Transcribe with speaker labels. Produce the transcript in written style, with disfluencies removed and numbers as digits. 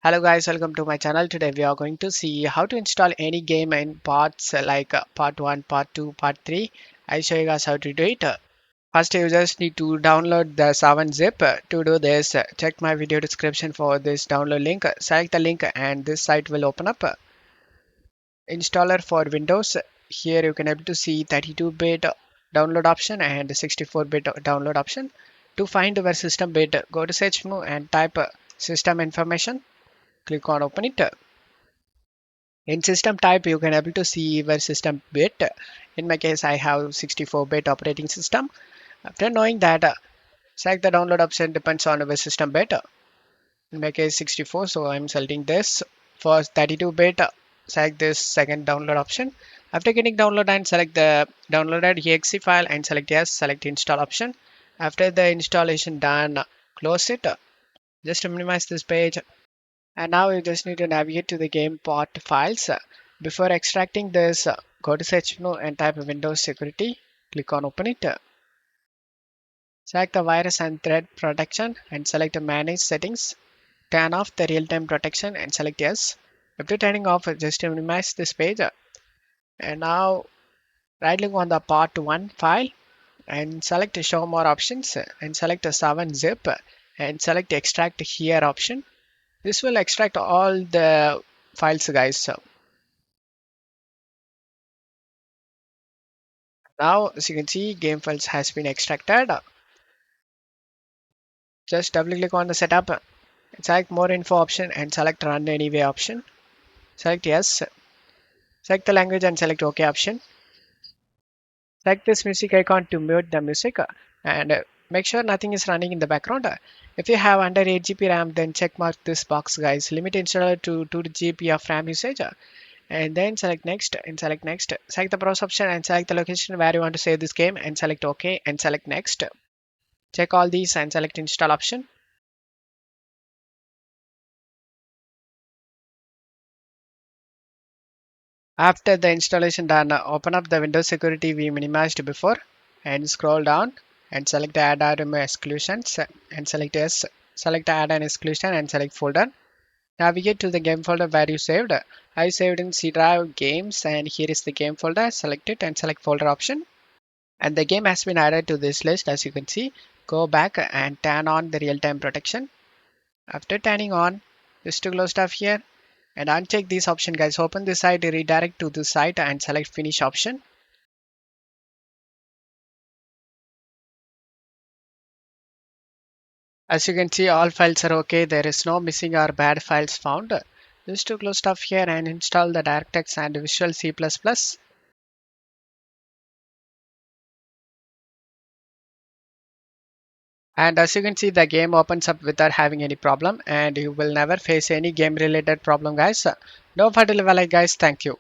Speaker 1: Hello guys, welcome to my channel. Today we are going to see how to install any game in parts like part 1, part 2, part 3. I'll show you guys how to do it. First you just need to download the 7-zip. To do this, check my video description for this download link. Select the link and this site will open up. Installer for Windows. Here you can able to see 32-bit download option and 64-bit download option. To find your system bit, go to search menu and type system information. Click on open it. In system type, you can able to see your system bit. In my case, I have 64-bit operating system. After knowing that, select the download option depends on your system bit. In my case, 64, so I'm selecting this. For 32-bit, select this second download option. After getting download and select the downloaded exe file and select yes, select install option. After the installation done, close it. Just to minimize this page. And now you just need to navigate to the game part files. Before extracting this, go to search menu and type Windows Security. Click on open it. Select the virus and threat protection and select the manage settings. Turn off the real-time protection and select yes. After turning off, just to minimize this page. And now right click on the part 1 file and select show more options and select the 7-zip and select extract here option. This will extract all the files guys. Now, as you can see, game files has been extracted. Just double click on the setup, select more info option and select run anyway option. Select yes. Select the language and select OK option. Select this music icon to mute the music and make sure nothing is running in the background. If you have under 8 GB RAM, then check mark this box guys. Limit installer to 2 GB of RAM usage. And then select next and select next. Select the browse option and select the location where you want to save this game and select OK and select next. Check all these and select install option. After the installation done, open up the Windows security we minimized before and scroll down and select the add-on remove exclusions and select yes. Select the add-on exclusion and select folder. Navigate to the game folder where you saved. I saved in C drive games and here is the game folder. Select it and select folder option. And the game has been added to this list as you can see. Go back and turn on the real-time protection. After turning on, just to close stuff here and uncheck this option guys. Open this site, redirect to this site and select finish option. As you can see, all files are okay. There is no missing or bad files found. Just to close stuff here and install the DirectX and Visual C++. And as you can see, the game opens up without having any problem and you will never face any game related problem guys. No further level guys. Thank you.